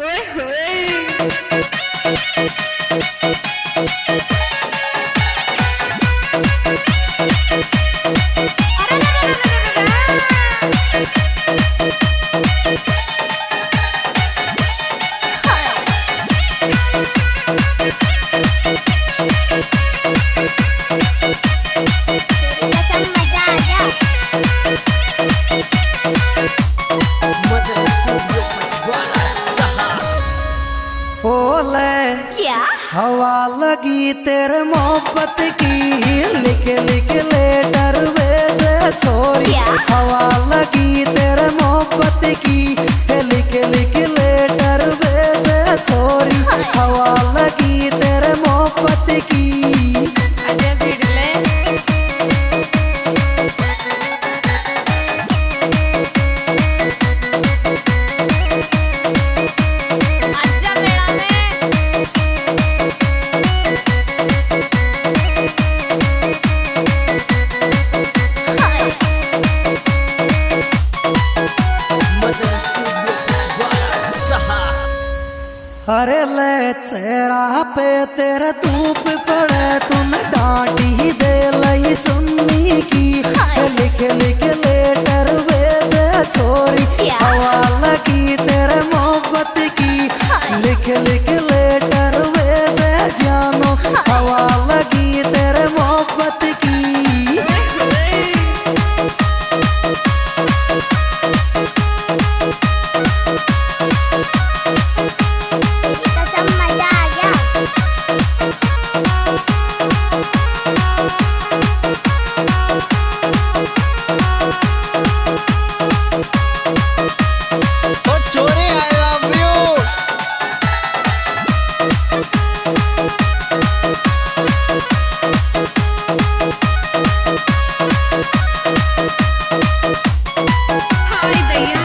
ओए होए। क्या हवा लगी तेरे मोहब्बत की, लिख लिख लेटर भेजे छोरी। हवा लगी तेरे मोहब्बत की, लिख लिख लेटर भेजे छोरी। हवा लगी तेरे मोहब्बत की। अजय भिड़ले आजा मेला में। अरे ले चेहरा पे तेरे धूप पड़े, तूने डांटी दे लई चुन्नी की। लिख लिख लेटर भेजे छोरी। हवा लगी तेरे मोहब्बत की, लिख लिख लेटर भेजे जानो। हवा लगी तेरे मोहब्बत की। मजा आ गया। ओ चोरी आई लव यू। हाय दैया।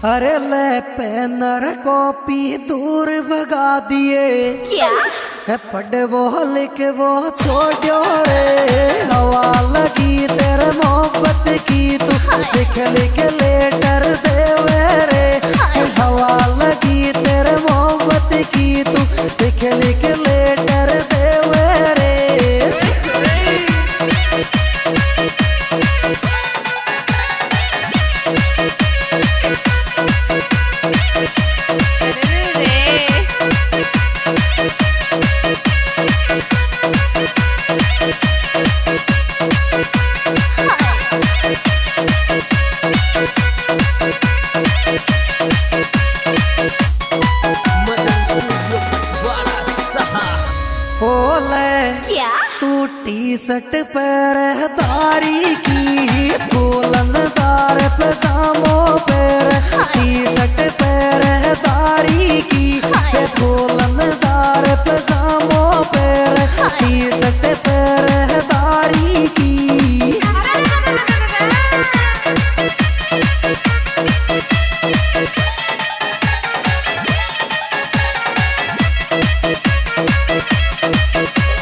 अरे ले पेनर कॉपी दूर भगा दिए। क्या पढ़ वो लिख वो छोड़ो रे। हवा लगी तेरे मोहब्बत की, तू लिख लिख लेटर देवे रे। हवा लगी तेरे मोहब्बत की, तू लिख लिख लेटर देवे रे। अरे रे ओ ले क्या तू टी शर्ट पहरेदारी की, फूलनदार पजामो पैर। टी शर्ट पहरेदारी की, फूलनदार पजामो पैर। टी शर्ट पहरेदारी की।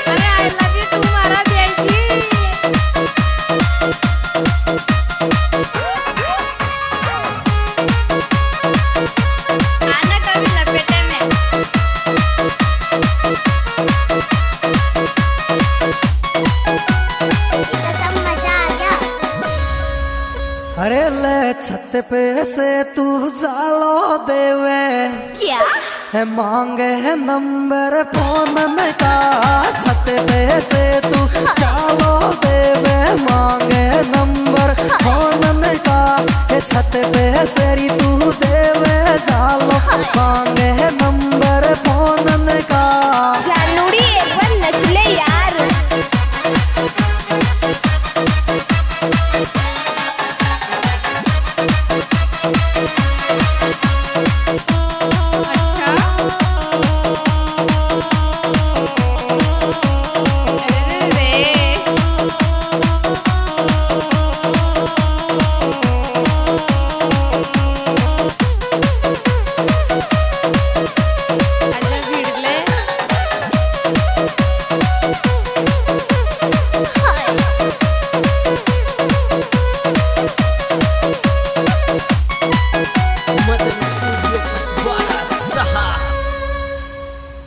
अरे आई लव यू टू मारा भी आई छी। आना कभी लपेटे में। मजा आ गया। अरे ले छत पे से तू जालो देवे। क्या है मांगे है नंबर फोन का। छत पे से तू चालो देवे, मांगे नंबर फोन का। छत पे से री तू देवे जालो, मांगे नंबर फोन का। जानूरी एक बार नचले यार। अच्छा अरे रे अजय भिड़ले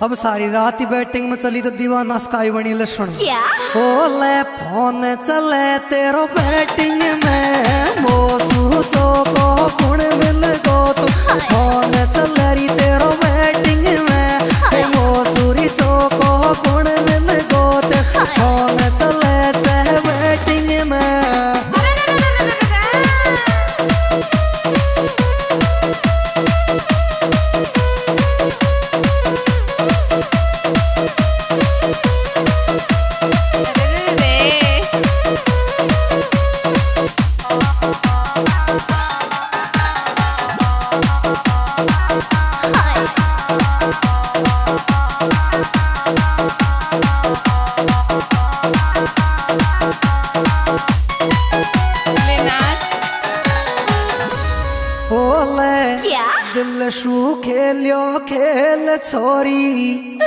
अब सारी रात ही बैटिंग में चली तो दीवाना स्काई बनी लक्षण क्या ओले फोन चले तेरो बैटिंग में मोसू चोको गुण मिल गो तो फोन चले री तेरो बैटिंग में मोसूरी चोको गुण मिल गो तो फोन चले चाहे बैटिंग में क्या दिल शू खेलियो खेल छोरी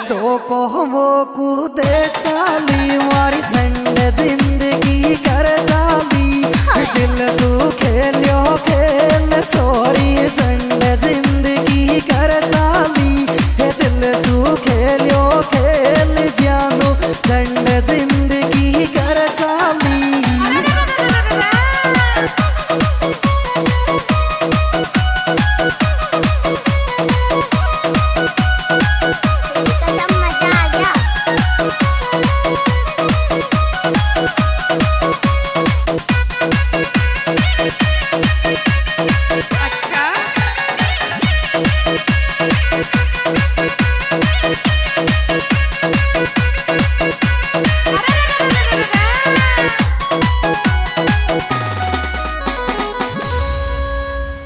दो को वो कूदे चाली मारी झंड जिंदगी कर चाली दिल शू खेलियो खेल छोरी झंड जिंदगी कर चाली दिल शू खेलियो खेल जानो झंड जिंदगी कर चाली कसम मजा आ गया अच्छा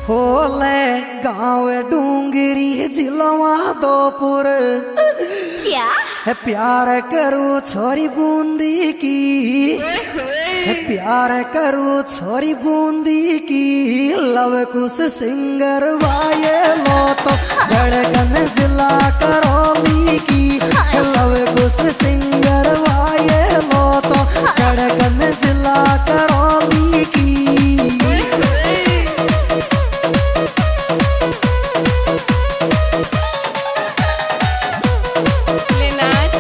होले गाँव डूंगरी जिलवा दोपुर क्या है प्यार करूँ छोरी बूंदी की है प्यार करूँ छोरी बूंदी की लव कुछ सिंगर वाये लो तो धड़कन जिला करौली की लव कुछ सिंगर वाये लो तो धड़कन जिला करौली की ले नाच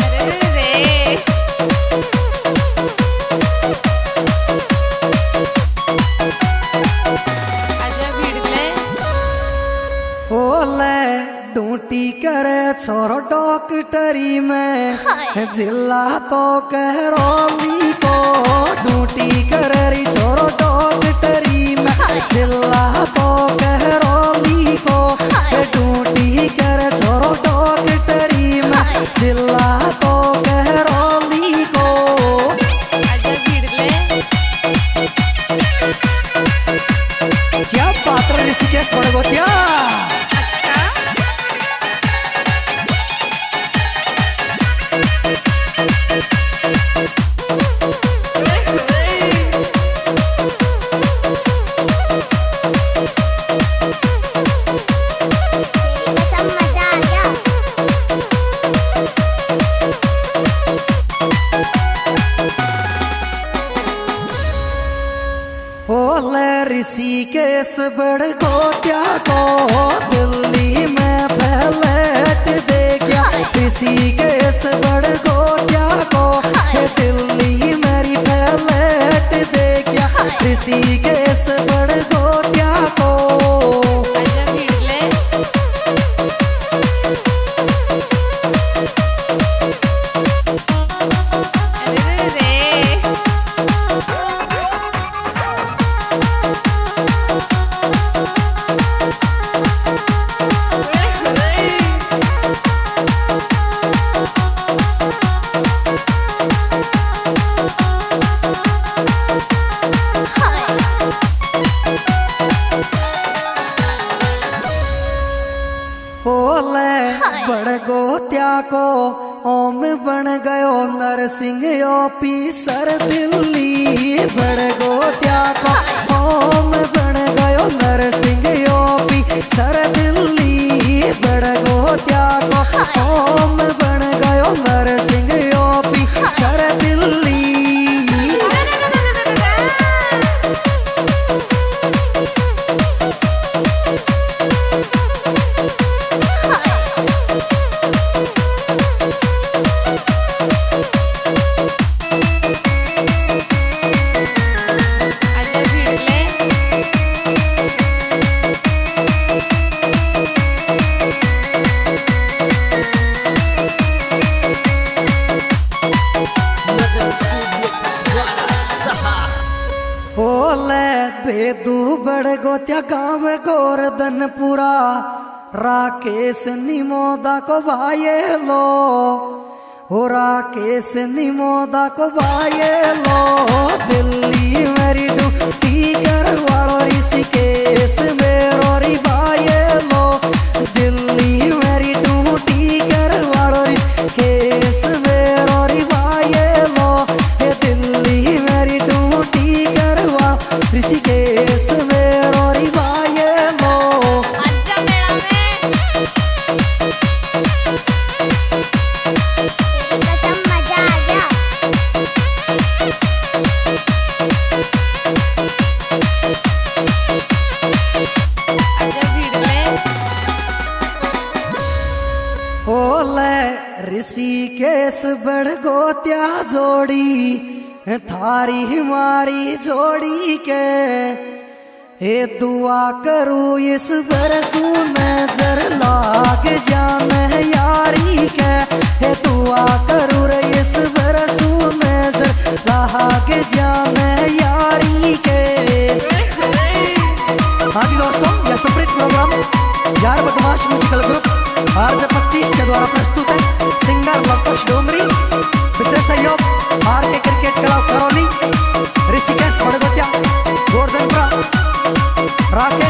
अरे रे आजा भिड़ले ओले डूटी करे छोरो डॉक्टरी में जिला तो कहरौली को डूटी करे री छोरो डॉक्टरी में जिला तो कहरौली को डूटी करे छोरो डॉक्टरी में जिला तो कहरौली को आजा भिड़ले क्या पात्र ऋषिकेश बड़गोतिया अच्छा कसम मजा आ गया ओले ऋषिकेश बड़गोटिया को दिल्ली में फ्लैट दे गया ऋषिकेश बड़गोटिया को दिल्ली मेरी फ्लैट दे गया ऋषिकेश बड़गोटिया को आजा भिड़ले अरे रे ओले बड़गोटिया को ओम बन गयो नरसिंह ऑफिसर दिल्ली बड़गोटिया को ओम बन गयो नरसिंह ऑफिसर दिल्ली बड़गोटिया को ओम बन गयो नरसिंह ऑफिसर दिल्ली बेदू बड़ गोत्या गाँव गोरधनपुरा राकेश निमोदा को भाये लो हो राकेश निमोदा को भाये लो दिल्ली मेरी ड्यूटी कर वालो ऋषिकेश मेरो री भाये लो दिल्ली मेरी ड्यूटी कर वालो ऋषिकेश मेरो री भाये लो दिल्ली मेरी ड्यूटी कर वालो ऋषिकेश मेरो री भाये लो आजा मेला में तेरी कसम मजा आ गया आजा भिड़ले ओले ऋषिकेश बड़ गोत्या जोड़ी थारी हमारी जोड़ी के हे दुआ करूँ इस बरसू नजर लाग जान यारी के हे दुआ करूँ रे इस बरसू नजर लाग जान यारी के। हाँ जी दोस्तों, यह सुप्रीत प्रोग्राम यार बदमाश म्यूजिकल ग्रुप RJ25 के द्वारा प्रस्तुत है। सिंगर लवकुश डोंगरी, विशेष सहयोग RK cricket club Karauli, Rishikesh Badgotya, Gordhanpura, Rakesh